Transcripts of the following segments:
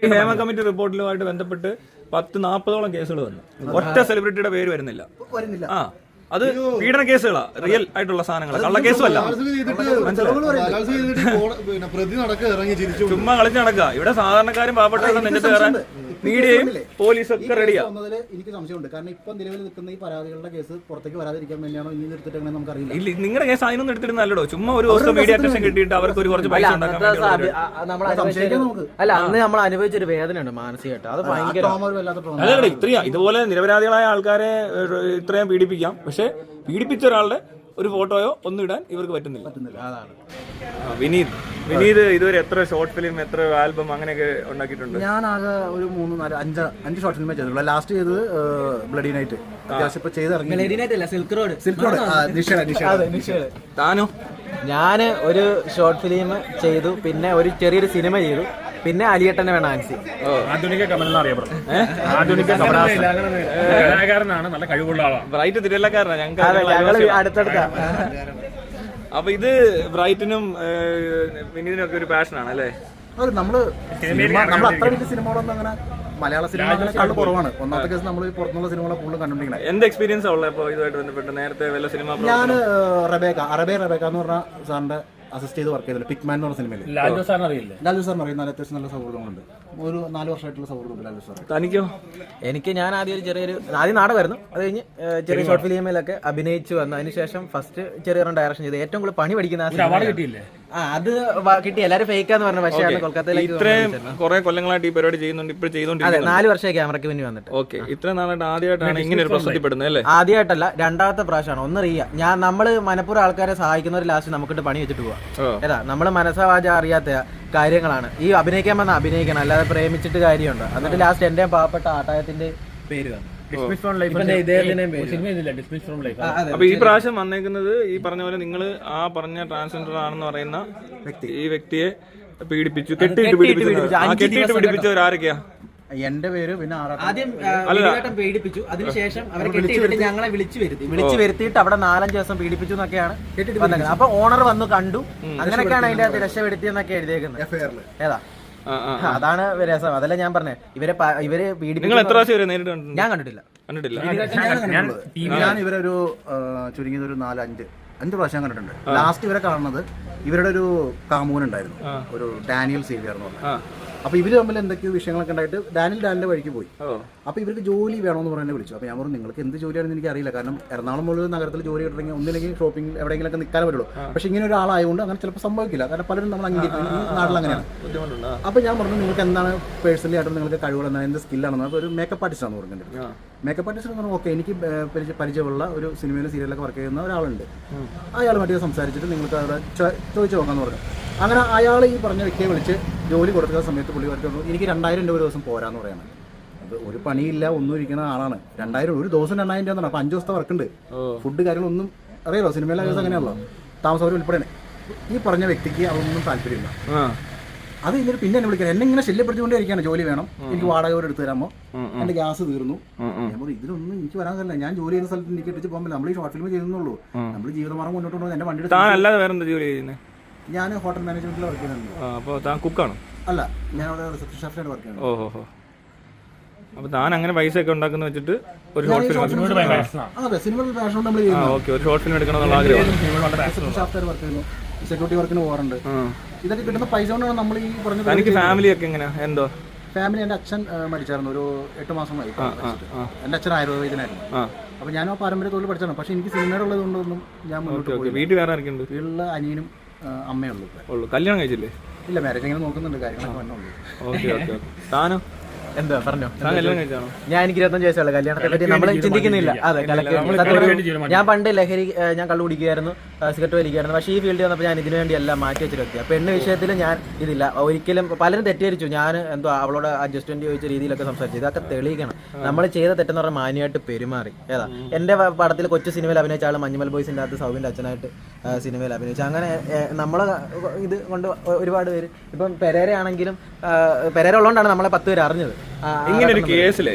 ഈ ഹേമ കമ്മിറ്റി റിപ്പോർട്ടിലുമായിട്ട് ബന്ധപ്പെട്ട് 10-40ഓളം കേസുകൾ വന്നു. ഒറ്റ സെലിബ്രിറ്റിയുടെ പേര് വരുന്നില്ല. ആ, അത് പീഡന കേസുകളാ, റിയൽ ആയിട്ടുള്ള സാധനങ്ങൾ, കള്ള കേസുമല്ല. ചുമ്മാ കളിച്ച് നടക്കുക. ഇവിടെ സാധാരണക്കാരും പാവപ്പെട്ടവരുടെ നെഞ്ചത്ത് കയറാൻ മീഡിയയും പോലീസും ഒക്കെ റെഡിയാ. എനിക്ക് സംശയമുണ്ട്. കാരണം ഇപ്പൊ നിലവിൽ നിൽക്കുന്ന ഈ പരാതികളുടെ കേസ് പുറത്തേക്ക് വരാതിരിക്കാൻ വേണ്ടിയാണോ ഇനി എടുത്തിട്ട് നമുക്ക് അറിയില്ല. ഇല്ല, നിങ്ങളുടെ കേസ് അതിനൊന്നും എടുത്തിരുന്നല്ലോ. ചുമ്മാ ഒരു ദിവസം മീഡിയ അറ്റൻഷൻ കിട്ടിയിട്ട് അവർക്ക് കുറച്ച് പൈസ ഉണ്ടാക്കാൻ അല്ല, അന്ന് നമ്മൾ അനുഭവിച്ചൊരു വേദനയുണ്ട് മാനസികമായിട്ട്. അത് ഭയങ്കര അതെ. ഇത്രയും ഇതുപോലെ നിരപരാധികളായ ആൾക്കാരെ ഇത്രയും പീഡിപ്പിക്കാം. പക്ഷെ പീഡിപ്പിച്ച ഒരാളുടെ ഒരു ഫോട്ടോയോ ഒന്നും ഇടാൻ ഇവർക്ക് പറ്റുന്നില്ല. അതാണ്. വിനീത് ഇതുവരെ എത്ര ഷോർട്ട് ഫിലിം, എത്ര ആൽബം അങ്ങനെയൊക്കെ ഉണ്ടാക്കിയിട്ടുണ്ട്? ഞാൻ ആകെ ഒരു 3-4-5 ഷോർട്ട് ഫിലിമേ ചെയ്തിട്ടുള്ളൂ. ലാസ്റ്റ് ചെയ്തത് ബ്ലഡി നൈറ്റ്. അത്യാവശ്യം ഇപ്പൊ ചെയ്തിറങ്ങി. Silk road. താനോ? ഞാൻ ഒരു ഷോർട്ട് ഫിലിം ചെയ്തു, പിന്നെ ഒരു ചെറിയൊരു സിനിമ ചെയ്തു, പിന്നെ അലിയേട്ടനെ വേണം ആൻസി. ആധുനിക കമലെന്ന് അറിയപ്പെടും. ആധുനിക കലാകാരനാണ്, നല്ല കഴിവുള്ള ആളാണ്. ബ്രൈറ്റ് തിരുവല്ലക്കാരനാണ്. ഞങ്ങൾ അടുത്തടുത്ത. അപ്പൊ ഇത് ബ്രൈറ്റിനും വിനീതിനും ഒക്കെ ഒരു പാഷനാണ് അല്ലേ? നമ്മള് അത്ര വലിയ സിനിമകളൊന്നും അങ്ങനെ മലയാള സിനിമ കുറവാണ്. ഒന്നാമത്തെ കേസ് നമ്മൾ പുറത്തുനിന്നുള്ള സിനിമകളെ കൂടുതൽ കണ്ടുപിടിക്കണം. എന്ത് എക്സ്പീരിയൻസ് ഉള്ളത് ഇപ്പോൾ ഇതുമായിട്ട് ബന്ധപ്പെട്ട്? നേരത്തെ വല്ല സിനിമ? ഞാൻ റബേക്ക എന്ന് പറഞ്ഞ സാറിന്റെ അസിസ്റ്റ് ചെയ്ത് വർക്ക് ചെയ്തില്ല. പിക്മാൻ എന്ന് പറഞ്ഞ സിനിമയിൽ ലാലു സാറിന് അറിയില്ല. ലാലു സാറിന് അറിയുന്ന അത്യാവശ്യം നല്ല സൗഹൃദങ്ങളുണ്ട്. ഒരു 4 വർഷമായിട്ടുള്ള സൗഹൃദമുണ്ട് ലാലു സാർ. തനിക്കോ? ഞാൻ ആദ്യം നാടകമായിരുന്നു. അത് കഴിഞ്ഞ് ചെറിയ ഷോർട്ട് ഫിലിമിലൊക്കെ അഭിനയിച്ചു വന്നു. അതിനുശേഷം ഫസ്റ്റ് ചെറിയ ഡയറക്ഷൻ ചെയ്തു. ഏറ്റവും കൂടുതൽ പണി പഠിക്കുന്ന കിട്ടിയില്ലേ? അത് കിട്ടി. എല്ലാവരും ഫേക്കാന്ന് പറഞ്ഞു. പക്ഷേ കൊൽക്കത്തയിലേക്ക് ഇത്രയും കുറെ കൊല്ലങ്ങളായിട്ട് ഈ പരിപാടി ചെയ്യുന്നുണ്ട്, ഇപ്പോൾ ചെയ്തോണ്ടിരിക്കുന്നത്. 4 വർഷമായി ക്യാമറയ്ക്ക് വേണ്ടി വന്നിട്ട്. ഓക്കെ, ഇത്ര നാളായിട്ട് ആദ്യമായിട്ടാണ് ഇങ്ങനെ ഒരു പ്രശ്നത്തിൽപ്പെടുന്നത് അല്ലേ? ആദ്യമായിട്ടല്ല, രണ്ടാമത്തെ പ്രാവശ്യമാണ്. ഒന്ന് റിയ, നമ്മള് മനപ്പൂർവ്വം ആൾക്കാരെ സഹായിക്കുന്നവർ ലാസ്റ്റ് നമുക്കിട്ട് പണി വെച്ചിട്ട് പോവാം. ഏതാ നമ്മള് മനസ്സാവാച അറിയാത്ത കാര്യങ്ങളാണ്. ഈ അഭിനയിക്കാൻ വന്ന അഭിനയിക്കണം, അല്ലാതെ പ്രേമിച്ചിട്ട് കാര്യമുണ്ട്. എന്നിട്ട് ലാസ്റ്റ് എന്റെ പാവപ്പെട്ട ആട്ടായത്തിന്റെ പേര് വന്നു. അപ്പൊ ഈ പ്രാവശ്യം വന്നേക്കുന്നത് ഈ പറഞ്ഞ പോലെ നിങ്ങൾ ആ പറഞ്ഞ ട്രാൻസ്ജെൻഡർ ആണെന്ന് പറയുന്ന ഈ വ്യക്തിയെ പീഡിപ്പിച്ചു, കെട്ടിയിട്ട് പീഡിപ്പിച്ചവർ ആരൊക്കെയാ? എന്റെ പേര് പിന്നെ ആദ്യം പീഡിപ്പിച്ചു. അതിനുശേഷം അവരെ കെട്ടിയിട്ട് ഞങ്ങളെ വിളിച്ചു വരുത്തിയിട്ട് അവിടെ 4-5 ദിവസം പീഡിപ്പിച്ചു എന്നൊക്കെയാണ് വന്നത്. അപ്പൊ ഓണർ വന്നു കണ്ടു. അങ്ങനെയൊക്കെയാണ് അതിന്റെ അകത്ത് രക്ഷപ്പെടുത്തിയെന്നൊക്കെ എഴുതിയേക്കുന്നത്. ഏതാ അതാണ് രസം. അതല്ല ഞാൻ പറഞ്ഞേ, ഇവര് പീഡിപ്പിച്ചു. ഞാൻ കണ്ടിട്ടില്ല. ഞാൻ ഇവരൊരു ചുരുങ്ങിയത് ഒരു 4-5 പ്രാവശ്യം കണ്ടിട്ടുണ്ട്. ലാസ്റ്റ് ഇവരെ കാണുന്നത് ഇവരുടെ ഒരു കാമുകനുണ്ടായിരുന്നു, ഒരു ഡാനിയൽ സേവിയർ എന്ന് പറഞ്ഞു. അപ്പൊ ഇവര് തമ്മിൽ എന്തൊക്കെയോ വിഷയങ്ങളൊക്കെ ഉണ്ടായിട്ട് ഡാനിയലിന്റെ വഴിക്ക് പോയി. അപ്പൊ ഇവർക്ക് ജോലി വേണമെന്ന് പറഞ്ഞ് വിളിച്ചു. അപ്പൊ ഞാൻ പറഞ്ഞു, നിങ്ങൾക്ക് എന്ത് ജോലിയാണെന്ന് എനിക്ക് അറിയില്ല. കാരണം എറണാകുളം മുതൽ നഗരത്തിൽ ജോലി കിട്ടണമെങ്കിൽ ഒന്നില്ലെങ്കിൽ ഷോപ്പിംഗ് എവിടെയെങ്കിലൊക്കെ നിൽക്കാൻ പറ്റുള്ളൂ. പക്ഷെ ഇങ്ങനെ ഒരാളായതുകൊണ്ട് അങ്ങനെ ചിലപ്പോൾ സംഭവിക്കില്ല. കാരണം പലരും നമ്മൾ അംഗീകരിക്കും, ഈ നാട്ടിൽ അങ്ങനെയാണ്. അപ്പൊ ഞാൻ പറഞ്ഞു, നിങ്ങൾക്ക് എന്താണ് പേഴ്സണലി ആയിട്ട് നിങ്ങൾക്ക് കഴിവുകൾ എന്താണ്, എന്ത് സ്കില്ലാണെന്ന്. അപ്പോൾ ഒരു മേക്കപ്പ് ആർട്ടിസ്റ്റ് ആണെന്ന് പറഞ്ഞിട്ടുണ്ട്. മേക്കപ്പ് ആർട്ടിസ്റ്റ് എന്ന് പറഞ്ഞാൽ ഓക്കെ, എനിക്ക് പരിചയമുള്ള ഒരു സിനിമയിലും സീരിയലൊക്കെ വർക്ക് ചെയ്യുന്ന ഒരാളുണ്ട്. അയാളുമായിട്ട് സംസാരിച്ചിട്ട് നിങ്ങൾക്ക് അവിടെ ചോദിച്ചു നോക്കാമെന്ന് പറഞ്ഞു. അങ്ങനെ അയാൾ ഈ പറഞ്ഞ വ്യക്തിയെ വിളിച്ച് ജോലി കൊടുക്കുന്ന സമയത്ത് പുള്ളി വർക്ക് എനിക്ക് 2000 രൂപ ഒരു ദിവസം പോരാന്ന് പറയണം. അത് ഒരു പണിയില്ല, ഒന്നും ഇരിക്കുന്ന ആളാണ്. 2000 ഒരു ദിവസം 2000 രൂപ. അപ്പോൾ 5 ദിവസത്തെ വർക്കുണ്ട്, ഫുഡ് കാര്യങ്ങളൊന്നും അറിയാലോ, സിനിമയിലെ ദിവസം അങ്ങനെയാണല്ലോ, താമസം അവർ ഉൾപ്പെടെ. ഈ പറഞ്ഞ വ്യക്തിക്ക് അതൊന്നും താല്പര്യമില്ല. അത് ഇന്നലെ പിന്നെ എന്നെ വിളിക്കാൻ എന്നെ ഇങ്ങനെ ശല്യപ്പെടുത്തിക്കൊണ്ടേയിരിക്കുകയാണ്. ജോലി വേണം, എനിക്ക് വാടക കൂടെ എടുത്തു തരാമോ, എന്റെ ഗ്യാസ് തീർന്നു. ഞാൻ പറഞ്ഞു, ഇതിലൊന്നും എനിക്ക് വരാൻ കഴിയില്ല. ഞാൻ ജോലി ചെയ്യുന്ന സ്ഥലത്ത് എനിക്ക് ഇട്ടിച്ച് പോകുമ്പോൾ നമ്മൾ ഈ ഷോർട്ട് ഫിലിം ചെയ്യുന്നുള്ളൂ. നമ്മൾ ജീവിതമാർഗം മുന്നോട്ട് കൊണ്ടുപോകുന്നത് എന്റെ വണ്ടിയുടെ. ഞാൻ ഹോട്ടൽ മാനേജ്മെന്റിൽ വർക്ക് ചെയ്യുന്നുണ്ട്. അല്ല, ഞാൻ അവിടെ റിസപ്ഷൻ ഷെഫായിട്ട് വർക്ക് ചെയ്യുന്നത്. ഓഹോ. അപ്പൊ താൻ അങ്ങനെ പൈസ ഒക്കെ ഉണ്ടാക്കുന്ന വെച്ചിട്ട് ഒരു ഷോർട്ട് ഫിലിം, അതെ സിനിമയിൽ പാഷൻ നമ്മൾ ചെയ്യുന്നത്. ഒരു ഷോർട്ട് ഫിലിം എടുക്കണമെന്നുള്ള ആഗ്രഹം. റിസപ്ഷൻ ഷെഫായിട്ട് വർക്ക് ചെയ്യുന്നു, സെക്യൂരിറ്റി വർക്കിന് പോകാറുണ്ട്. ഇതൊക്കെ കിട്ടുന്ന പൈസ കൊണ്ടാണ് നമ്മൾ ഈ പറഞ്ഞത്. എനിക്ക് ഫാമിലി ഒക്കെ എങ്ങനെയാ? എന്തോ ഫാമിലി, എന്റെ അച്ഛൻ മരിച്ചായിരുന്നു ഒരു 8 മാസമായി. എന്റെ അച്ഛൻ ആയുർവേദനായിരുന്നു. അപ്പൊ ഞാൻ ആ പാരമ്പര്യ തൊഴിൽ പഠിച്ചാണ്. പക്ഷെ എനിക്ക് സിനിമയുടെ ഉള്ളത് കൊണ്ടൊന്നും ഞാൻ മുന്നോട്ട് പോയി. വീട്ടിൽ വേറെ ആർക്കുണ്ട്? വീട്ടിലുള്ള അനിയനും അമ്മയുള്ളൂ. കല്യാണം കഴിച്ചില്ലേ? ഇല്ല, മാരേജ് ഇങ്ങനെ നോക്കുന്നുണ്ട്, കാര്യങ്ങളൊക്കെ വന്നുള്ളൂ. ഓക്കെ. താനോ? എന്താ പറഞ്ഞോ? ഞാൻ എനിക്ക് 25 വയസ്സുള്ള കല്യാണത്തെ പറ്റി നമ്മൾ ചിന്തിക്കുന്നില്ല. അതെ, ഞാൻ പണ്ട് ഞാൻ കള്ളു കുടിക്കുമായിരുന്നു, സിഗരറ്റ് വലിക്കുമായിരുന്നു. പക്ഷേ ഈ ഫീൽഡിൽ വന്നപ്പോൾ ഞാൻ ഇതിനു വേണ്ടി എല്ലാം മാറ്റി വെച്ചിട്ട് വ്യക്തിയാണ്. പെണ്ണ് വിഷയത്തിൽ ഞാൻ ഇതില്ല ഒരിക്കലും. പലരും തെറ്റിദ്ധരിച്ചു, ഞാൻ എന്തോ അവളോട് അഡ്ജസ്റ്റ്മെന്റ് ചോദിച്ച രീതിയിലൊക്കെ സംസാരിച്ചു. ഇതൊക്കെ തെളിയിക്കണം. നമ്മൾ ചെയ്ത തെറ്റെന്ന് പറഞ്ഞാൽ മാന്യമായിട്ട് പെരുമാറി. ഏതാ എന്റെ പടത്തിൽ കൊച്ചു സിനിമയിൽ അഭിനയിച്ച ആൾ മഞ്ഞുമൽ ബോയ്സിന്റെ അകത്ത് സൗബിന്റെ അച്ഛനായിട്ട് സിനിമയിൽ അഭിനയിച്ചു. അങ്ങനെ നമ്മളെ ഇത് കൊണ്ട് ഒരുപാട് പേര്, ഇപ്പം പെരേര ആണെങ്കിലും, പെരേര ഉള്ളതുകൊണ്ടാണ് നമ്മളെ 10 പേര് അറിഞ്ഞത്. ഇങ്ങനെ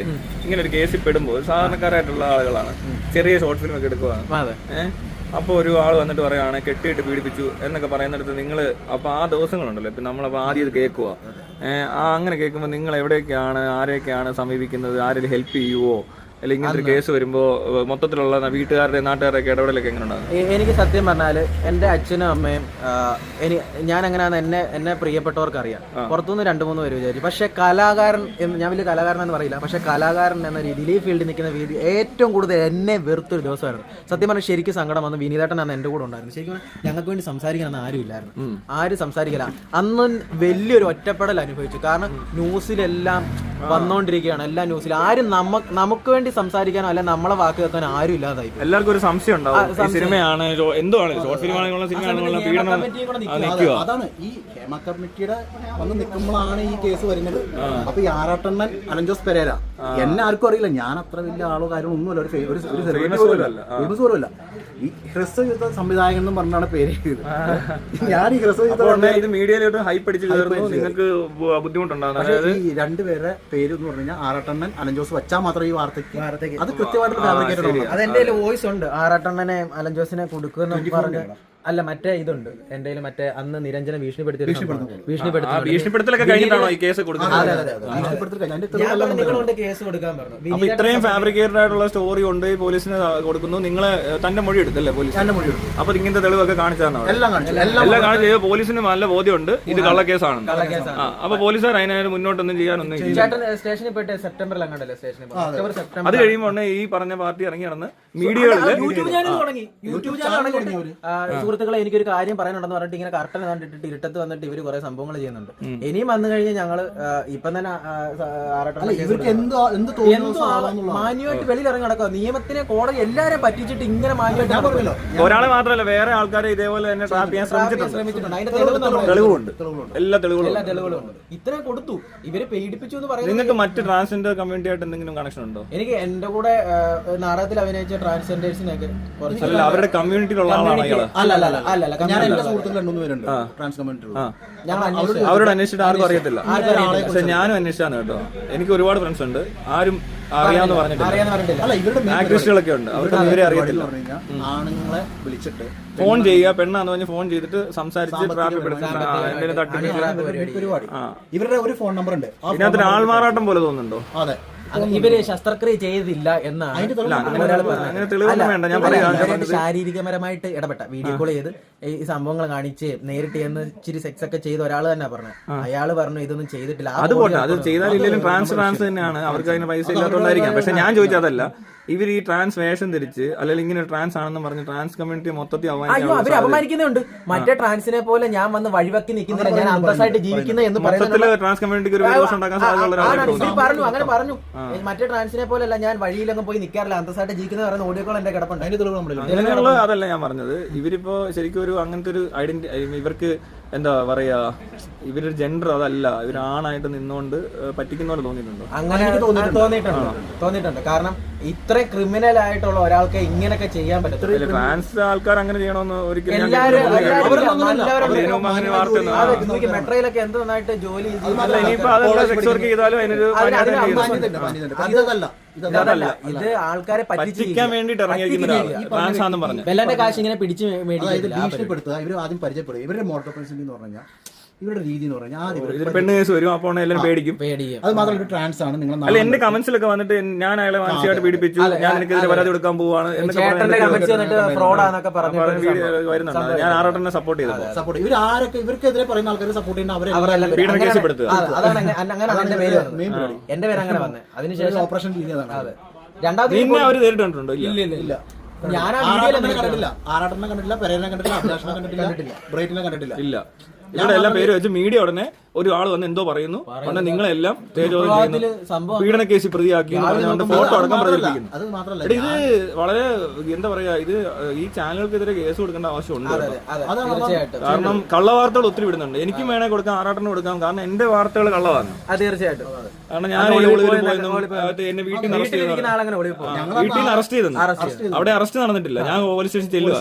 ഒരു കേസിൽ പെടുമ്പോൾ സാധാരണക്കാരായിട്ടുള്ള ആളുകളാണ് ചെറിയ ഷോർട്ട് ഫിലിം ഒക്കെ എടുക്കുക. അപ്പോൾ ഒരു ആൾ വന്നിട്ട് പറയുകയാണ് കെട്ടിയിട്ട് പീഡിപ്പിച്ചു എന്നൊക്കെ പറയുന്നിടത്ത് നിങ്ങൾ അപ്പോൾ ആ ദിവസങ്ങളുണ്ടല്ലോ ഇപ്പം നമ്മളപ്പോൾ ആദ്യം ഇത് കേൾക്കുക അങ്ങനെ കേൾക്കുമ്പോൾ നിങ്ങൾ എവിടെയൊക്കെയാണ് ആരെയൊക്കെയാണ് സമീപിക്കുന്നത്, ആരെങ്കിലും ഹെൽപ്പ് ചെയ്യുമോ, അല്ലെങ്കിൽ ഇങ്ങനത്തെ ഒരു കേസ് വരുമ്പോൾ മൊത്തത്തിലുള്ള വീട്ടുകാരുടെ നാട്ടുകാരുടെയൊക്കെ ഇടപെടലൊക്കെ എങ്ങനെ ഉണ്ടാകും? എനിക്ക് സത്യം പറഞ്ഞാൽ എൻ്റെ അച്ഛനും അമ്മയും ഞാൻ എങ്ങനെയാണെന്ന് എന്നെ പ്രിയപ്പെട്ടവർക്ക് അറിയാം. പുറത്തുനിന്ന് 2-3 പേര് വിചാരിച്ചു. പക്ഷെ കലാകാരൻ എന്ന് ഞാൻ വലിയ കലാകാരൻ എന്ന് പറയില്ല, പക്ഷെ കലാകാരൻ എന്ന രീതിയിൽ ഈ ഫീൽഡിൽ നിൽക്കുന്ന രീതി ഏറ്റവും കൂടുതൽ എന്നെ വെറുത്തൊരു ദിവസമായിരുന്നു. സത്യം പറഞ്ഞാൽ ശരിക്കും സങ്കടം വന്നു. വിനീതേട്ടൻ അന്ന് എൻ്റെ കൂടെ ഉണ്ടായിരുന്നു. ശരിക്കും ഞങ്ങൾക്ക് വേണ്ടി സംസാരിക്കാനൊന്നും ആരും ഇല്ലായിരുന്നു. ആരും സംസാരിക്കില്ല. അന്ന് വലിയൊരു ഒറ്റപ്പെടൽ അനുഭവിച്ചു. കാരണം ന്യൂസിലെല്ലാം വന്നുകൊണ്ടിരിക്കുകയാണ്. എല്ലാ ന്യൂസിലും ആരും നമുക്ക് വേണ്ടി സംസാരിക്കാനോ അല്ലെ നമ്മളെ വാക്ക് കേൾക്കാനോ ആരും ഇല്ലാതായി. എല്ലാവർക്കും ഒരു സംശയം ഉണ്ടാവും സിനിമയാണ് എന്തുവാണ് ഷോർട്ട് ഫിലിം ആണെന്നുള്ള സിനിമ പീഡനം. അതാണ് ഈ ഹേമ കമ്മിറ്റിയുടെ വന്ന് നിൽക്കുമ്പോഴാണ് ഈ കേസ് വരുന്നത്. അപ്പൊ ഈ ആറാട്ടണ്ണൻ അലഞ്ചോസ് പെരേര എന്നെ ആർക്കും അറിയില്ല. ഞാൻ അത്ര വലിയ ആളോ കാര്യമോ ഒന്നുമല്ല, ഒരു പോലുമല്ല. ഈ ഹ്രസ്വയുദ്ധ സംവിധായകൻ എന്ന് പറഞ്ഞാണ് പേര്. ഞാൻ ഈ ഹ്രസ്വയുദ്ധ ഇത് മീഡിയയിലോട്ട് ഹൈപ്പ് അടിച്ച് കയറുന്നു, നിങ്ങൾക്ക് ബുദ്ധിമുട്ടുണ്ടാകും. ഈ രണ്ടുപേരുടെ പേര് എന്ന് പറഞ്ഞു കഴിഞ്ഞാൽ ആറാട്ടണ്ണൻ അലഞ്ചോസ് വെച്ചാൽ മാത്രമേ ഈ വാർത്തയ്ക്ക് അത് കൃത്യമായിട്ട് ഫാബ്രിക്കേറ്റഡ്. അത് എന്റെ വോയിസ് ഉണ്ട്. ആറാട്ടണ്ണനെ അലഞ്ചോസിനെ കൊടുക്കുന്ന പറഞ്ഞ അല്ല മറ്റേ ഇതുണ്ട് എന്റെ മറ്റേ അന്ന് നിരഞ്ജന ഭീഷണിപ്പെടുത്തലൊക്കെ കഴിഞ്ഞിട്ടാണോ ഈ കേസ് കൊടുക്കുന്നത്? കേസ് കൊടുക്കാൻ പറഞ്ഞു. അപ്പൊ ഇത്രയും ഫാബ്രിക്കേറ്റഡ് ആയിട്ടുള്ള സ്റ്റോറി കൊണ്ട് പോലീസിന് കൊടുക്കുന്നു. നിങ്ങളെ തന്റെ മൊഴി എടുത്തല്ലേ പോലീസ്? അപ്പൊ ഇങ്ങനത്തെ തെളിവൊക്കെ കാണിച്ചാണോ? എല്ലാം കാണിച്ചു. പോലീസിന് നല്ല ബോധ്യമുണ്ട് ഇത് കള്ളക്കേസാണ്. അപ്പൊ പോലീസുകാർ അതിനായിട്ട് മുന്നോട്ടൊന്നും ചെയ്യാനൊന്നും സ്റ്റേഷനിൽ പോയിട്ട് സെപ്റ്റംബറിൽ അങ്ങോട്ടല്ലേ സ്റ്റേഷനിൽ. അത് കഴിയുമ്പോൾ ഈ പറഞ്ഞ പാർട്ടി ഇറങ്ങി നടന്ന് മീഡിയകളിൽ യൂട്യൂബ് ചാനൽ തുടങ്ങി. സുഹൃത്തുക്കളെ എനിക്കൊരു കാര്യം പറയാനുണ്ടെന്ന് പറഞ്ഞിട്ട് ഇങ്ങനെ കർട്ടൻ കണ്ടിട്ട് ഇരുട്ടത്ത് വന്നിട്ട് ഇവര് കുറെ സംഭവങ്ങൾ ചെയ്യുന്നുണ്ട്. ഇനിയും വന്നു കഴിഞ്ഞാൽ ഞങ്ങള് ഇപ്പം തന്നെ മാന്യമായിട്ട് വെളിയിൽ ഇറങ്ങി നടക്കുക. നിയമത്തിനെ കോടതി എല്ലാരെയും പറ്റിച്ചിട്ട് ഇങ്ങനെ മാന്യമായിട്ട് ഒരാളെ മാത്രമല്ല വേറെ ആൾക്കാരെ ഇതേപോലെ തന്നെ ട്രാപ്പ് ചെയ്യാൻ ശ്രമിച്ചിട്ടുണ്ട്. അതിന്റെ തെളിവുണ്ട്, എല്ലാ തെളിവുകളും ഉണ്ട്. ഇത്രയും കൊടുത്തു, ഇവരെ പീഡിപ്പിച്ചു എന്ന് പറയുന്നത്. നിങ്ങൾക്ക് മറ്റ് ട്രാൻസ്ജെൻഡർ കമ്മ്യൂണിറ്റി ആയിട്ട് എന്തെങ്കിലും കണക്ഷൻ ഉണ്ടോ? എനിക്ക് എന്റെ കൂടെ നാടകത്തിൽ അഭിനയിച്ച ട്രാൻസ്ജെൻഡേഴ്സിനൊക്കെ അവരുടെ കമ്മ്യൂണിറ്റിയിലുള്ള ആളാണ്. ഞാൻ എന്റെ സുഹൃത്തുക്കൾ 2-3 പേരുണ്ട് ട്രാൻസ് കമ്മ്യൂണിറ്റി. അവരോട് അന്വേഷിച്ചിട്ട് ആർക്കും അറിയത്തില്ല. പക്ഷെ ഞാനും അന്വേഷിച്ചാണ് കേട്ടോ. എനിക്ക് ഒരുപാട് ഫ്രണ്ട്സ് ഉണ്ട്, ആരും അറിയാന്ന് പറഞ്ഞിട്ടില്ല. ആക്ടിവിസ്റ്റുകളൊക്കെ ഉണ്ട്, അവർക്ക് ഇവരെ അറിയത്തില്ല. ആണുങ്ങളെ വിളിച്ചിട്ട് ഫോൺ ചെയ്യുക, പെണ്ണാന്ന് പറഞ്ഞ് ഫോൺ ചെയ്തിട്ട് സംസാരിച്ച് പരിപാടി. ഇവരുടെ ഒരു ഫോൺ നമ്പർ ഉണ്ട്. ഇതിനകത്ത് ആൾമാറാട്ടം പോലെ തോന്നുന്നുണ്ടോ? അതെ, ഇവര് ശസ്ത്രക്രിയ ചെയ്തില്ല എന്നാണ് ശാരീരികപരമായിട്ട് ഇടപെട്ട വീഡിയോ കോൾ ചെയ്ത് ഈ സംഭവങ്ങൾ കാണിച്ച് നേരിട്ട് ചെന്ന് ഇച്ചിരി സെക്സ് ഒക്കെ ചെയ്ത ഒരാൾ തന്നെ പറഞ്ഞു. അയാള് പറഞ്ഞു ഇതൊന്നും ചെയ്തിട്ടില്ല. അതുപോലെ അത് ചെയ്താലും ട്രാൻസ് തന്നെയാണ്, അവർക്ക് അതിന് പൈസ ഇല്ലാത്തതുകൊണ്ടായിരിക്കാം. പക്ഷെ ഞാൻ ചോദിച്ചതല്ല, ഇവർ ഈ ട്രാൻസ് വേഷം ധരിച്ച് അല്ലെങ്കിൽ ഇങ്ങനെ ട്രാൻസ് ആണെന്ന് പറഞ്ഞ് ട്രാൻസ് കമ്മ്യൂണിറ്റി മൊത്തത്തിൽ അവര് അപമാനിക്കുന്നുണ്ട്. മറ്റേ ട്രാൻസിനെ പോലെ ഞാൻ വന്ന് വഴിവെക്കി നിൽക്കുന്നില്ല, ഞാൻ അന്തസ്സായിട്ട് ജീവിക്കുന്നത് എന്ന് പറയുന്നത് ട്രാൻസ് കമ്മ്യൂണിറ്റിക്ക് ഒരു ദോഷം ഉണ്ടാക്കാൻ സാധ്യതയുള്ള പറഞ്ഞു. അങ്ങനെ പറഞ്ഞു, മറ്റേ ട്രാൻസിനെ പോലെയല്ല ഞാൻ വഴിയിലൊന്നും പോയി നിൽക്കാറില്ല, അന്തസ്സായിട്ട് ജീവിക്കുന്ന പറയുന്ന ഓഡിയോ കോൾ എന്റെ കിടപ്പുണ്ട്. അതിന്റെ തെളിവ് അതല്ല ഞാൻ പറഞ്ഞത്. ഇവരിപ്പോ ശരിക്കും ഒരു അങ്ങനത്തെ ഒരു ഐഡന്റിറ്റി ഇവർക്ക് എന്താ പറയാ, ഇവരൊരു ജെൻഡർ അതല്ല, ഇവർ ആണായിട്ട് നിന്നുകൊണ്ട് പറ്റിക്കുന്ന പോലെ തോന്നിയിട്ടുണ്ടോ? അങ്ങനെ തോന്നിയിട്ടുണ്ട്. കാരണം ഇത്ര ക്രിമിനൽ ആയിട്ടുള്ള ഒരാൾക്ക് ഇങ്ങനെയൊക്കെ ചെയ്യാൻ പറ്റും. ട്രാൻസ് ആൾക്കാർ അങ്ങനെ ചെയ്യണമെന്ന് ഒരിക്കലും മെട്രോയിലൊക്കെ എന്ത് നന്നായിട്ട് ജോലി സെക്സ് വർക്ക് ചെയ്താലും അതിനൊരു ഇത് ആൾക്കാരെ പറ്റിക്കാൻ വേണ്ടിട്ട് ഇറങ്ങിയിരിക്കുന്ന ട്രാൻസ് ആണെന്ന് പറഞ്ഞു. വെള്ളന്റെ കാശ് ഇങ്ങനെ പിടിച്ച് ഭീഷണിപ്പെടുത്തുക. ഇവർ ആദ്യം പരിചയപ്പെടുക. ഇവരുടെ മോട്ടോ പ്രിൻസിപ്പൽ എന്ന് പറഞ്ഞാൽ ഇവരുടെ രീതി എന്ന് പറഞ്ഞാൽ പെണ്ണ് കേസ് വരും, അപ്പോൾ എല്ലാവരും പേടിക്കും. അത് മാത്രമല്ല ഒരു ട്രാൻസ് ആണ്. നിങ്ങൾ അല്ല, എന്റെ കമന്റ്സിലൊക്കെ വന്നിട്ട് ഞാൻ അയാളെ മാനസികമായിട്ട് പീഡിപ്പിച്ചു, ഞാൻ എനിക്കെതിരെ പരാതി കൊടുക്കാൻ പോവാണ് എന്നൊക്കെ വരുന്നുണ്ട്. ഞാൻ ആറാട്ടനെ സപ്പോർട്ട് ചെയ്തു. ഇവർ ആരൊക്കെ ഇവർക്കെതിരെ പറയുന്ന ആൾക്കാരെ സപ്പോർട്ട് ചെയ്യുന്ന അവരെ പീഡന കേസപ്പെടുത്തുക. എന്റെ പേര് അങ്ങനെ വന്നത്. അതിനുശേഷം ഓപ്പറേഷൻ ചെയ്തതാണ്. രണ്ടാമത് അവർ നേരിട്ടുണ്ടോ? ഇല്ല. ഞാൻ കണ്ടിട്ടില്ല, ആറാട്ടനെ കണ്ടിട്ടില്ല, പെരേനെ കണ്ടിട്ടില്ല, അഭിലാഷിനെ കണ്ടിട്ടില്ല, ബ്രൈറ്റിനെ കണ്ടിട്ടില്ല. ഇല്ല. ഇവിടെ എല്ലാം പേര് വെച്ച് മീഡിയ ഉടനെ ഒരു ആൾ വന്ന് എന്തോ പറയുന്നു, ഉടനെ നിങ്ങളെല്ലാം പീഡന കേസിൽ പ്രതിയാക്കി ഫോട്ടോ അടക്കം പ്രചരിപ്പിക്കുന്നു. ഇത് വളരെ എന്താ പറയാ, ഇത് ഈ ചാനലുകൾക്കെതിരെ കേസ് കൊടുക്കേണ്ട ആവശ്യമുണ്ട്. കാരണം കള്ളവാർത്തകൾ ഒത്തിരി വിടുന്നുണ്ട്. എനിക്കും വേണേ കൊടുക്കാം, ആറാട്ടന് കൊടുക്കാം. കാരണം എന്റെ വാർത്തകൾ കള്ളമാണ്. തീർച്ചയായിട്ടും. കാരണം ഞാൻ എന്നെ വീട്ടിൽ നിന്ന് അറസ്റ്റ് ചെയ്തെന്ന്. അവിടെ അറസ്റ്റ് നടന്നിട്ടില്ല, ഞാൻ പോലീസ് സ്റ്റേഷൻ ചെല്ലുക.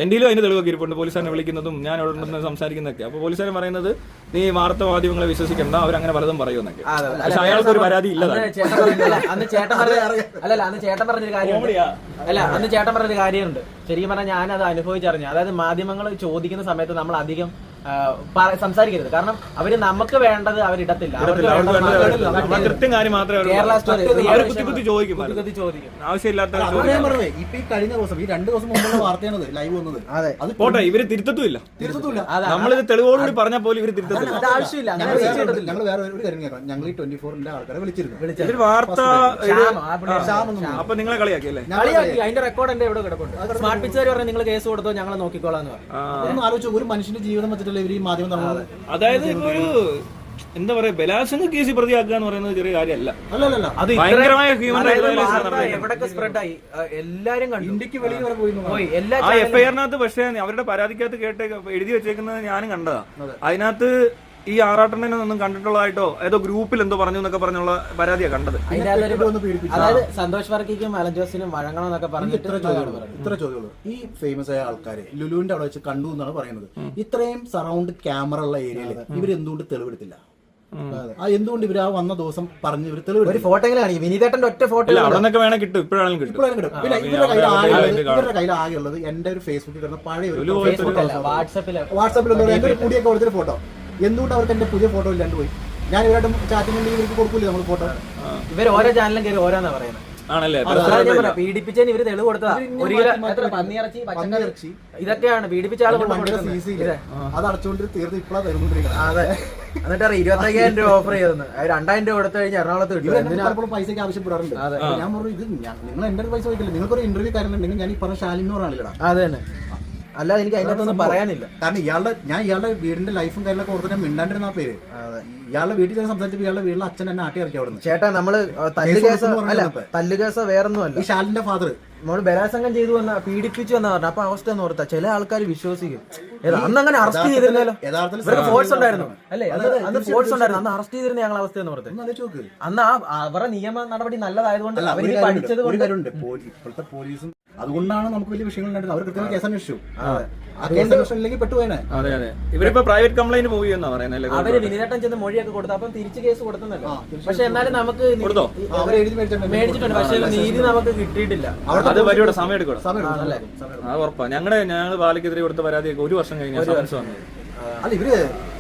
എന്റെയിലും അതിന്റെ തെളിവൊക്കെ ഇരിപ്പുണ്ട്. പോലീസുകാരനെ വിളിക്കുന്നതും ഞാൻ അവിടെ നിന്ന് സംസാരിക്കുന്നതൊക്കെ. അപ്പൊ പോലീസുകാരൻ പറയുന്നത് നീ വാർത്താ മാധ്യമങ്ങളെ വിശ്വസിക്കണ്ട, അവരങ്ങനെ പലതും പറയുമെന്നൊക്കെ. പക്ഷെ അയാൾക്ക് ഒരു പരാതി ഇല്ലതാണ്. അന്ന് ചേട്ടൻ പറഞ്ഞൊരു കാര്യമുണ്ട്. അന്ന് ചേട്ടൻ പറഞ്ഞൊരു കാര്യമുണ്ട്. ശരിക്കും പറഞ്ഞാൽ ഞാനത് അനുഭവിച്ചറിഞ്ഞു. അതായത് മാധ്യമങ്ങൾ ചോദിക്കുന്ന സമയത്ത് നമ്മൾ അധികം സംസാരിക്കരുത്. കാരണം അവര് നമുക്ക് വേണ്ടത് അവരിടത്തില്ല. കൃത്യം കാര്യം മാത്രമേ കേരള സ്റ്റോറി ചോദിക്കും. ആവശ്യമില്ലാത്ത ഇപ്പൊ ഈ കഴിഞ്ഞ ദിവസം ഈ 2 ദിവസം മുമ്പുള്ള വാർത്തയാണത് ലൈവ് വന്നത്. അത് പോട്ടെ, ഇവര് തിരുത്തത്തുമില്ല. നമ്മളിത് തെളിവോടുകൂടി പറഞ്ഞാൽ പോലും ഇവര് തിരുത്തത്തില്ല. അത് ആവശ്യമില്ല. ഞങ്ങൾ വേറെ ഒരു കാര്യം കേൾക്കണം. ഞങ്ങൾ ഈ 24-ന്റെ ആൾക്കാരെ വിളിച്ചിരുന്നു. ഇവര് വാർത്ത അപ്പൊ നിങ്ങളെ കളിയാക്കിയല്ലേ? അതിന്റെ റെക്കോർഡ് എന്റെ ഇവിടെ കിടപ്പുണ്ട്. സ്മാർട്ട് പിക്ചർ പറഞ്ഞാൽ നിങ്ങൾ കേസ് കൊടുത്തോ, ഞങ്ങൾ നോക്കിക്കോളാന്ന് പറഞ്ഞു. ഒന്ന് ആലോചിച്ചു, ഒരു മനുഷ്യന്റെ ജീവിതം വെച്ചിട്ടല്ലേ ഇവർ ഈ മാധ്യമം നടന്നത്. അതായത് ഇപ്പൊ ഒരു എന്താ പറയാ, ബലാത്സംഗ കേസ് പ്രതിയാക്കുക എന്ന് പറയുന്നത് ചെറിയ കാര്യമല്ല. അല്ലല്ല, അത് ഭയങ്കരമായ ഹ്യൂമൻ എവിടൊക്കെ സ്പ്രെഡ് ആയി, എല്ലാരും കണ്ടു. ഇന്ത്യക്ക് വെളിയിൽ വരെ പോയി. എല്ലാ ആ എഫ്ഐആറിനകത്ത്. പക്ഷേ അവരുടെ പരാതിക്കകത്ത് എഴുതി വെച്ചേക്കുന്നത് ഞാനും കണ്ടതാ. അതിനകത്ത് ഈ ആറാട്ടണ്ണനൊന്നും കണ്ടിട്ടുള്ളതായിട്ടോ ഏതോ ഗ്രൂപ്പിൽ എന്തോ പറഞ്ഞു എന്നൊക്കെ പറഞ്ഞുള്ള പരാതിയാ കണ്ടത്. അതായത് സന്തോഷ് വർക്കിക്കും അലൻ ജോസിനും വഴങ്ങണം എന്നൊക്കെ പറഞ്ഞിട്ട് ഇത്ര ചോദ്യമുള്ളൂ. ഈ ഫേമസ് ആയ ആൾക്കാരെ ലുലുവിന്റെ അവിടെ വെച്ച് കണ്ടു എന്നാണ് പറയുന്നത്. ഇത്രയും സറൗണ്ട് ക്യാമറ ഉള്ള ഏരിയയിൽ ഇവർ എന്തുകൊണ്ട് തെളിവെടുത്തില്ല? എന്തുകൊണ്ട് ഇവർ ആ വന്ന ദിവസം പറഞ്ഞു ഇവർ തെളിവെടുത്തു? ഒരു ഫോട്ടോ എങ്ങനെയാണ് വിനീതേട്ടന്റെ ഒറ്റ ഫോട്ടോ അവിടെ നിന്നൊക്കെ വേണം കിട്ടും, ഇപ്പോഴാണെങ്കിലും കിട്ടും. പിന്നെ ഇവരുടെ കയ്യിൽ ആകെയുള്ളത് എന്റെ ഒരു ഫേസ്ബുക്കിൽ കിടന്ന പഴയ വാട്സാപ്പിലുള്ള എന്റെ ഒരു പുതിയൊക്കെ കൊടുത്തൊരു ഫോട്ടോ. എന്തുകൊണ്ട് അവർക്ക് എന്റെ പുതിയ ഫോട്ടോ ഇല്ലാണ്ട് പോയി? ഞാൻ ഇവരുടെ ചാറ്റിംഗ് ഉണ്ടെങ്കിൽ ഇവർക്ക് കൊടുക്കൂലേ നമ്മൾ ഫോട്ടോ? ഇവർ ഓരോ ചാനലും കയറി ഓരോന്നാ പറയുന്നത്. ആണല്ലേ? പീഡിപ്പിച്ചതിന് ഇവര് തെളിവ് കൊടുത്തതാ. 1 കിലോ പന്നിയിറച്ചി, പച്ചക്കറി, ഇതൊക്കെയാണ് പീഡിപ്പിച്ച ആൾ അത് അടച്ചുകൊണ്ട് തീർത്ത് ഇപ്പോഴാണ് തരുന്നുണ്ടിരിക്കുന്നത്. അതെ. എന്നിട്ട് 25,000 രൂപ ഓഫർ ചെയ്തെന്ന് 2,000 രൂപ കൊടുത്തു കഴിഞ്ഞാൽ എറണാകുളത്ത് കിട്ടും. പൈസക്ക് ആവശ്യപ്പെടാറുണ്ട്. ഞാൻ പറഞ്ഞു, ഇത് നിങ്ങൾ എന്റെ പൈസ വയ്ക്കില്ല. നിങ്ങൾക്കൊരു ഇന്റർവ്യൂ കാര്യം ഉണ്ടെങ്കിൽ ഞാൻ ഈ പറഞ്ഞ ശാലിനോട് ആളില്ലടാ. അത് തന്നെ. അല്ലാതെ എനിക്ക് അതിനകത്തൊന്നും പറയാനില്ല. കാരണം ഇയാളുടെ വീടിന്റെ ലൈഫും കാര്യങ്ങളൊക്കെ ഓർത്തിട്ട് മിണ്ടാണ്ടിരുന്ന പേര്. ഇയാളുടെ വീട്ടിൽ ഞാൻ സംസാരിച്ചപ്പോൾ ഇയാളുടെ വീട്ടിലെ അച്ഛൻ എന്നെ ആട്ടി ഇറക്കി അവിടെ നിന്ന്. ചേട്ടാ, നമ്മള് തല്ലുകേസ വേറൊന്നുമല്ല. ഈ ശാലിന്റെ ഫാദർ നമ്മള് ബലാത്സംഗം ചെയ്തു വന്ന, പീഡിപ്പിച്ചു വന്ന പറഞ്ഞു. അപ്പൊ അവസ്ഥ എന്ന് ഓർത്താ ചില ആൾക്കാർ വിശ്വസിക്കും. അന്ന് അങ്ങനെ അറസ്റ്റ് ചെയ്തിരുന്നല്ലോ. ഇവർക്ക് ഫോഴ്സ് ഉണ്ടായിരുന്നു അല്ലേ? അന്ന് ഫോഴ്സ് ഉണ്ടായിരുന്നു. അന്ന് അറസ്റ്റ് ചെയ്തിരുന്ന ഞങ്ങൾ അവസ്ഥ എന്ന് ഓർത്ത്. അന്ന് അവരുടെ നിയമ നടപടി നല്ലതായതുകൊണ്ട് അവര് പഠിച്ചത് കൊണ്ട് ഇപ്പോഴത്തെ പോലീസും അതുകൊണ്ടാണ് നമുക്ക് വലിയ വിഷയങ്ങൾ ഉണ്ടായിരുന്നത്. അവർ കൃത്യമായി കേസ് അന്വേഷിച്ചു. ആ കേസ് അന്വേഷണം ഇല്ലെങ്കിൽ പെട്ടുപോയനെ. അതെ അതെ. ഇവരിപ്പോ പ്രൈവറ്റ് കംപ്ലൈന്റ് മൂവ് ചെയ്യുന്ന പറയുന്നത്. അവര് വിനീതേട്ടൻ ചെന്ന് മൊഴിയൊക്കെ കൊടുത്തു. അപ്പം തിരിച്ച് കേസ് കൊടുത്തല്ലോ. പക്ഷെ എന്നാലും നമുക്ക് മേടിച്ചിട്ടുണ്ട്. പക്ഷെ നീതി നമുക്ക് കിട്ടിയിട്ടില്ല. അത് പരിപാടി സമയം എടുക്കണം. അത് ഉറപ്പാ. ഞങ്ങൾ ബാലയ്ക്കെതിരെ കൊടുത്ത പരാതിയൊക്കെ 1 വർഷം കഴിഞ്ഞ സമൻസ് വന്നത്.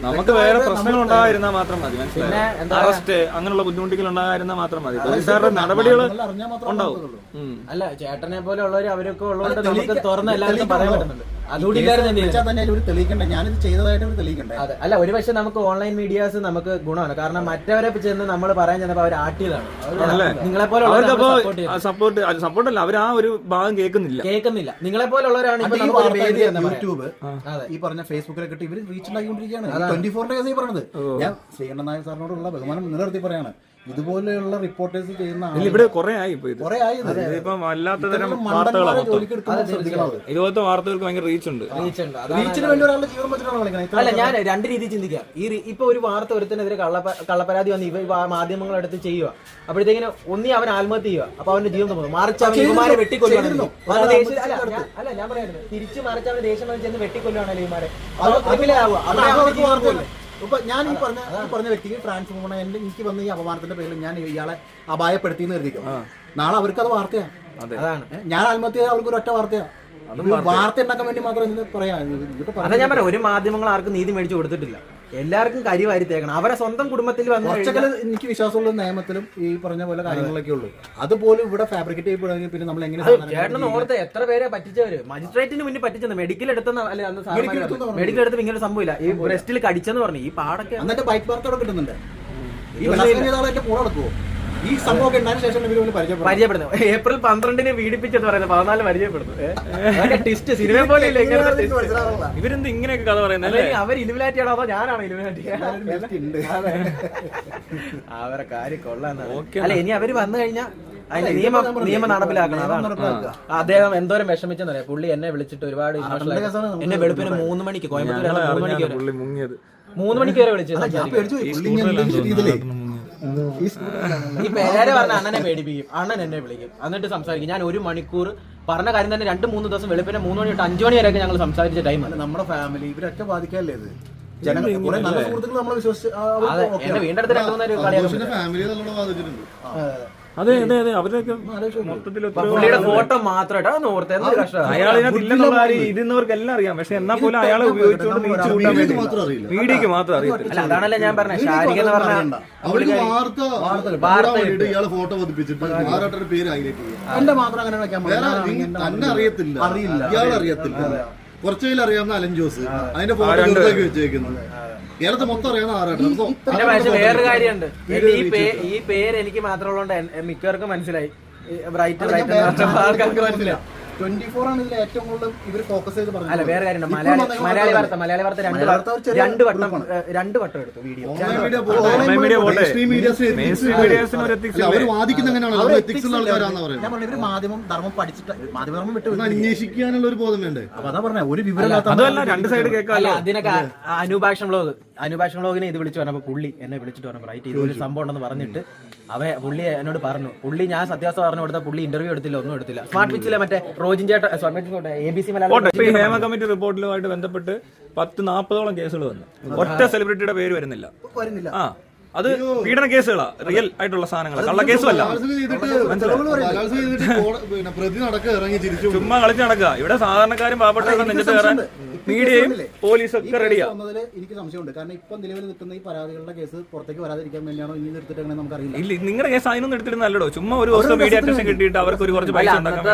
നമുക്ക് വേറെ പ്രശ്നങ്ങൾ ഉണ്ടായിരുന്നാൽ മാത്രം മതി. മനസ്സിലായി? അറസ്റ്റ് അങ്ങനെയുള്ള ബുദ്ധിമുട്ടുകൾ ഉണ്ടായിരുന്നാൽ മാത്രം മതി. പോലീസുകാരുടെ നടപടികൾ ഉണ്ടാവും. അല്ല, ചേട്ടനെ പോലെ ഉള്ളവർ അവരൊക്കെ ഉള്ളവരുടെ നമുക്ക് തുറന്ന് എല്ലാവർക്കും പറയാൻ പറ്റുന്നുണ്ട്. അതുകൂടി ഞാനിത് ചെയ്തതായിട്ട് തെളിയിക്കണ്ടേ? അല്ല, ഒരു പക്ഷെ നമുക്ക് ഓൺലൈൻ മീഡിയാസ് നമുക്ക് ഗുണമാണ്. കാരണം മറ്റവരെ ചെന്ന് നമ്മൾ പറയാൻ ചെന്നപ്പോൾ അവർ ആട്ടിയതാണ്. നിങ്ങളെ പോലെ സപ്പോർട്ടല്ല, അവർ ആ ഒരു ഭാഗം കേൾക്കുന്നില്ല. നിങ്ങളെ പോലുള്ളവരാണ് യൂട്യൂബ് ഈ പറഞ്ഞ ഫേസ്ബുക്കിലൊക്കെ ഇവർ റീച്ച് ഉണ്ടാക്കിക്കൊണ്ടിരിക്കുകയാണ്. 24-ന്റെ കേസ് പറഞ്ഞത് ഞാൻ ശ്രീകണ്ഠൻ നായർ സാറിനോടുള്ള ബഹുമാനം നിലനിർത്തി പറയാണ്. ഇതുപോലെയുള്ള റിപ്പോർട്ടേഴ്സ് ചെയ്യുന്ന ഇവിടെ കുറെ ആയി. ഇപ്പം വല്ലാത്തതരം വാർത്തകളാണ്. ഇതുപോലത്തെ വാർത്തകൾക്ക് ഭയങ്കര റീച്ച് ഉണ്ട്. റീച്ചിന് വേണ്ടി ഒരാളുടെ ജീവൻ വെച്ചിട്ടാണ് കളിക്കുന്നത്. അല്ല, ഞാൻ 2 രീതി ചിന്തിക്കാം. ഇപ്പൊ ഒരു വാർത്ത ഒരുത്തിനെതിരെ കള്ളപ്പരാതി വന്ന് ഇവ മാധ്യമങ്ങളെടുത്ത് ചെയ്യുക. അപ്പോഴത്തേക്കിന് ഒന്നി അവൻ ആത്മഹത്യ ചെയ്യുക. അപ്പൊ അവന്റെ ജീവൻ പോകും. മറിച്ച് അവൻ ഇവന്മാരെ വെട്ടിക്കൊല്ലുവാണല്ലോ. അല്ല, ഞാൻ പറയുന്നത് തിരിച്ച് മറിച്ച് അവന് ദേഷ്യം ചെന്ന് വെട്ടിക്കൊല്ലുവാണല്ലോ ഇവന്മാരെ. ഇപ്പൊ ഞാൻ ഈ പറഞ്ഞ വ്യക്തിക്ക് ട്രാൻസ് പോകണം, എനിക്ക് വന്ന ഈ അപമാനത്തിന്റെ പേരിൽ ഞാൻ ഇയാളെ അപായപ്പെടുത്തി എന്ന് കരുതിക്കും. നാളെ അവർക്ക് അത് വാർത്തയാണ്. അതാണ് ഞാൻ ആത്മഹത്യ അവർക്ക് ഒരു ഒറ്റ വാർത്തയാണ്. വാർത്ത ഉണ്ടാക്കാൻ വേണ്ടി മാത്രം പറയാം. അതാ ഞാൻ പറയാം, ഒരു മാധ്യമങ്ങൾ ആർക്കും നീതി മേടിച്ചു കൊടുത്തിട്ടില്ല. എല്ലാവർക്കും കരി വാരി തേക്കണം. അവരെ സ്വന്തം കുടുംബത്തിൽ കുറച്ചൊക്കെ എനിക്ക് വിശ്വാസമുള്ള നിയമത്തിലും ഈ പറഞ്ഞ പോലെ കാര്യങ്ങളൊക്കെ ഉള്ളൂ. അതുപോലും ഇവിടെ ഫാബ്രിക്കേറ്റ് ചെയ്യപ്പെടുകയെങ്കിൽ പിന്നെ നമ്മൾ എങ്ങനെ ചേട്ടൻ ഓർത്ത് എത്ര പേരെ പറ്റിച്ചവര് മജിസ്ട്രേറ്റിന് മുന്നിൽ പറ്റിച്ചത് മെഡിക്കൽ എടുത്തെന്ന്. മെഡിക്കൽ എടുത്ത് ഇങ്ങനെ സംഭവമില്ല. ഈ ബ്രസ്റ്റിൽ കടിച്ചെന്ന് പറഞ്ഞു. ഈ പാടൊക്കെ എന്നിട്ട് ബൈക്ക് പാർക്കോടെ കിട്ടുന്നുണ്ട്. ഈ എന്റെ കൂടെ നടക്കുവോ? ഈ സംഭവമൊക്കെ ഉണ്ടായ ശേഷം പരിചയപ്പെടുന്നു. ഏപ്രിൽ 12-ന് പീഡിപ്പിച്ചെന്ന് പറയുന്നത് 14 പരിചയപ്പെടുന്നു. ടിസ്റ്റ് സിനിമ പോലെ ഇല്ല. ഇവരെന്ത് ഇങ്ങനെയൊക്കെ കഥ പറയുന്നത്? അവർ ഇലുമിനാറ്റി ആണോ അതോ ഞാനാണോ ഇലുമിനാറ്റി? അവരെ കാര്യം കൊള്ളാന്നാണ്. അല്ല, ഇനി അവര് വന്നു കഴിഞ്ഞാൽ അതിന്റെ നിയമം നടപ്പിലാക്കണം. അതാണ് അദ്ദേഹം എന്തോരം വിഷമിച്ചെന്നറിയാം. പുള്ളി എന്നെ വിളിച്ചിട്ട് ഒരുപാട് എന്നെ വെളുപ്പിന് 3 മണിക്ക് കോയമ്പത്തൂർ 3 മണിക്ക് വരെ വിളിച്ചു. ഈ പേരെ പറഞ്ഞ അണ്ണനെ പേടിപ്പിക്കും. അണ്ണൻ എന്നെ വിളിക്കും. എന്നിട്ട് സംസാരിക്കും. ഞാൻ 1 മണിക്കൂർ പറഞ്ഞ കാര്യം തന്നെ 2-3 ദിവസം വെളുപ്പിനെ 3 മണി തൊട്ട് 5 മണി വരെയൊക്കെ ഞങ്ങൾ സംസാരിച്ച ടൈമാണ്. നമ്മുടെ ഫാമിലി ഇവരൊക്കെ ബാധിക്കാല്ലേ ഇത്. ജനങ്ങൾ കുറെ നല്ല സുഹൃത്തുക്കൾ നമ്മളെ വിശ്വസിച്ച് അതെ, എന്റെ വീടിന്റെ അടുത്ത് 2-3 കളിയാക്കും. ഫാമിലി നല്ലോണം ബാധിച്ചിട്ടുണ്ട്. അതെ അതെ അതെ അവരൊക്കെ മൊത്തത്തിൽ പുള്ളിയുടെ ഫോട്ടോ മാത്രമായിട്ട് അതൊന്നും ഓർത്ത് എന്ത് കഷ്ടമാണ്. അയാളിനകത്ത് ഇല്ലെന്നുള്ള കാര്യം ഇതിന്നവർക്ക് എല്ലാം അറിയാം. പക്ഷെ എന്നാൽ പോലും അയാളെ ഉപയോഗിച്ചുകൊണ്ട് നീച്ചു കൂട്ടാൻ വേണ്ടി മീഡിയക്ക് മാത്രം അറിയാം. അല്ല, അതാണല്ലേ ഞാൻ പറഞ്ഞത്. ഷാരിക എന്ന് പറഞ്ഞ ഇയാള് ഫോട്ടോ പതിപ്പിച്ചിട്ട് ആരാട്ടൊരു പേര് ഹൈലൈറ്റ് ചെയ്യും. എന്റെ മാത്രം അങ്ങനെ തന്നെ അറിയത്തില്ല, ഇയാൾ അറിയത്തില്ല. കുറച്ചു പേര് അറിയാവുന്ന അലൻ ജോസ് അതിന്റെ ഫോട്ടോ വെച്ചേക്കുന്നത്. കേരളത്തെ മൊത്തം അറിയാവുന്ന ആരാട്ടം. പിന്നെ പക്ഷെ വേറൊരു കാര്യമുണ്ട്, ഈ പേര് എനിക്ക് മാത്രമുള്ളതുകൊണ്ട് മിക്കവർക്കും മനസ്സിലായി. ബ്രൈറ്റ് ആൾക്കാർക്ക് മനസ്സിലായി. 24 ആണ് ഇതിൽ ഏറ്റവും കൂടുതൽ ഇവർ ഫോക്കസ് ചെയ്ത് പറഞ്ഞത്. അല്ല, വേറെ കാര്യമുണ്ട്. മലയാളി വാർത്ത രണ്ട് വട്ടം എടുത്തു വീഡിയോ. അവര് വാദിക്കുന്ന എങ്ങനെയാണ് എത്തിക്സ് ആൾക്കാരാന്ന് പറയുന്നത്. ഞാൻ പറഞ്ഞു ഇവര് മാധ്യമം ധർമ്മം പഠിച്ചിട്ട് മാധ്യമധർമ്മം വിട്ട് അന്വേഷിക്കാനുള്ള ഒരു ബോധം വേണ്ടേ. അപ്പൊ അതാ പറഞ്ഞ ഒരു വിവരം രണ്ട് സൈഡ് കേൾക്കാമല്ലോ. അതിനൊക്കെ അനുഭാഷൻ വ്ളോഗിനെ ഇത് വിളിച്ചു പറഞ്ഞപ്പോ പുള്ളി എന്നെ വിളിച്ചിട്ട് പറഞ്ഞു റൈറ്റ് ഇതൊരു സംഭവം ഉണ്ടെന്ന് പറഞ്ഞിട്ട് പുള്ളി എന്നോട് പറഞ്ഞു. പുള്ളി ഞാൻ സത്യാവസ്ഥ പറഞ്ഞു കൊടുത്ത പുള്ളി ഇന്റർവ്യൂ എടുത്തില്ല, ഒന്നും എടുത്തില്ല. സ്മാർട്ട് പിച്ചിലെ മറ്റേ റോജിൻ ചേട്ടൻ ABC മലയാളം ഹേമ കമ്മിറ്റി റിപ്പോർട്ടിലുമായിട്ട് ബന്ധപ്പെട്ട് 10-40ഓളം കേസുകൾ വന്നു. ഒറ്റ സെലിബ്രിറ്റിയുടെ പേര് വരുന്നില്ല. ആ, അത് പീഡന കേസുകളാ, റിയൽ ആയിട്ടുള്ള സാധനങ്ങളാ, കള്ള കേസുമല്ല. ചുമ്മാ കളിച്ച് നടക്കുക. ഇവിടെ സാധാരണക്കാരും പാവപ്പെട്ടവരുടെ നെഞ്ചത്ത് കയറാൻ മീഡിയയും പോലീസും ഒക്കെ റെഡിയാ. എനിക്ക് സംശയമുണ്ട്. കാരണം ഇപ്പൊ നിലവിൽ നിൽക്കുന്ന ഈ പരാതികളുടെ കേസ് പുറത്തേക്ക് വരാതിരിക്കാൻ വേണ്ടിയാണോ ഇനി എടുത്തിട്ട് നമുക്കറിയില്ല. ഇല്ല, നിങ്ങളുടെ കേസ് അതിനൊന്നും എടുത്തിരുന്നല്ലോ. ചുമ്മാ ഒരു ദിവസം മീഡിയ അറ്റൻഷൻ കിട്ടിയിട്ട് അവർക്ക് കുറച്ച് പൈസ ഉണ്ടാക്കാൻ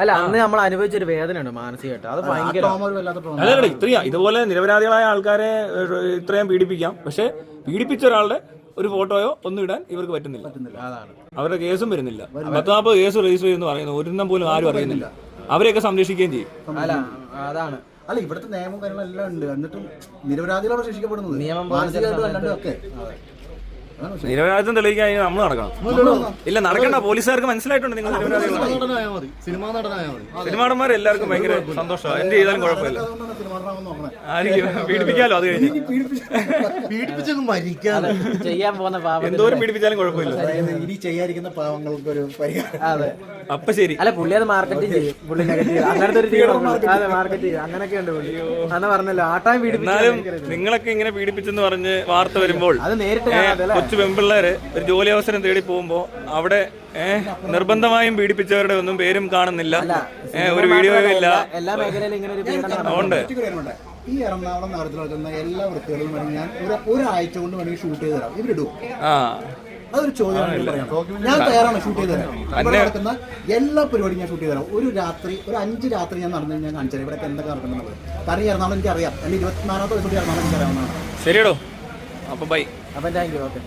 അല്ല, അന്ന് നമ്മൾ അനുഭവിച്ചൊരു വേദനയുണ്ട് മാനസികമായിട്ട്. അത് ഭയങ്കര അല്ല, ഇത്രയും ഇതുപോലെ നിരപരാധികളായ ആൾക്കാരെ ഇത്രയും പീഡിപ്പിക്കാം. പക്ഷെ പീഡിപ്പിച്ച ഒരാളുടെ ഒരു ഫോട്ടോയോ ഒന്നും ഇടാൻ ഇവർക്ക് പറ്റുന്നില്ല. അതാണ് അവരുടെ കേസും വരുന്നില്ല. 10-40 കേസ് രജിസ്റ്റർ ചെയ്യുന്നു പറയുന്നു. ഒരെണ്ണം പോലും ആരും അറിയുന്നില്ല. അവരെയൊക്കെ സംരക്ഷിക്കുകയും ചെയ്യും. അല്ല, അതാണ്. അല്ല, ഇവിടുത്തെ നിയമം കാര്യങ്ങളെല്ലാം ഉണ്ട്. എന്നിട്ടും നിരപരാധികളാണ് ശിക്ഷിക്കപ്പെടുന്നത്. നിയമം ഒക്കെ നിരപരാധിത്വം തെളിയിക്കാൻ നമ്മൾ നടക്കണം. ഇല്ല, നടക്കണ്ട. പോലീസുകാർക്ക് മനസ്സിലായിട്ടുണ്ട് നിങ്ങൾ നിരപരാധികളാണ്. സിനിമാ നടന്മാർ എല്ലാവർക്കും ഭയങ്കര സന്തോഷമാണ്. എന്ത് ചെയ്താലും കുഴപ്പമില്ല. ആയിരിക്കും പീഡിപ്പിക്കാലോ. അത് കഴിഞ്ഞ് ചെയ്യാൻ പോകുന്ന എന്തോരം പീഡിപ്പിച്ചാലും കുഴപ്പമില്ല. ഇനി ചെയ്യാതിരിക്കുന്ന പാവങ്ങൾക്ക് ഒരു പരിഹാരം. അതെ, അപ്പൊ ശരി. അല്ല, പുള്ളി അത് മാർക്കറ്റിംഗ് ചെയ്യും. പുള്ളി നെഗറ്റീവ് അങ്ങനത്തെ ഒരു മാർക്കറ്റ് ചെയ്യും. അങ്ങനെയൊക്കെ ഉണ്ട് പുള്ളി. അന്ന് പറഞ്ഞല്ലോ ആട്ടാൻ എന്നാലും നിങ്ങളൊക്കെ ഇങ്ങനെ പീഡിപ്പിച്ചെന്ന് പറഞ്ഞ് വാർത്ത വരുമ്പോൾ അത് നേരിട്ട് കൊച്ചു പെൺപിള്ളേര് ഒരു ജോലി അവസരം തേടി പോകുമ്പോ അവിടെ നിർബന്ധമായും പീഡിപ്പിച്ചവരുടെ ഒന്നും പേരും കാണുന്നില്ല. ഒരു വീഡിയോയും ഇല്ല. എല്ലാ മേഖലയിലും ഇങ്ങനെ ഒരു ഉണ്ട്. ഈ എറണാകുളം നഗരത്തിൽ നടക്കുന്ന എല്ലാ വൃത്തികളും ഞാൻ ഒരാഴ്ച കൊണ്ട് വേണമെങ്കിൽ ഷൂട്ട് ചെയ്ത് തരാം. ഇവരിടും. അതൊരു ചോദ്യമാണ്. ഞാൻ തയ്യാറാണ് ഷൂട്ട് ചെയ്ത് തരാം. ഇവിടെ നടക്കുന്ന എല്ലാ പരിപാടിയും ഞാൻ ഷൂട്ട് ചെയ്ത് തരാം. ഒരു 5 രാത്രി ഞാൻ നടന്നു കഴിഞ്ഞാൽ കാണിച്ചാൽ ഇവിടെ എന്തൊക്കെ നടക്കുന്നത്. കാരണം എറണാകുളം എനിക്ക് അറിയാം. എന്റെ 24ാമത്തെ വയസ്സോടെ എറണാകുളം എനിക്ക് അറിയാവുന്നതാണ്. ശരിയടോ. അപ്പൊ ബൈ. അപ്പൊ താങ്ക് യു. ഓക്കെ.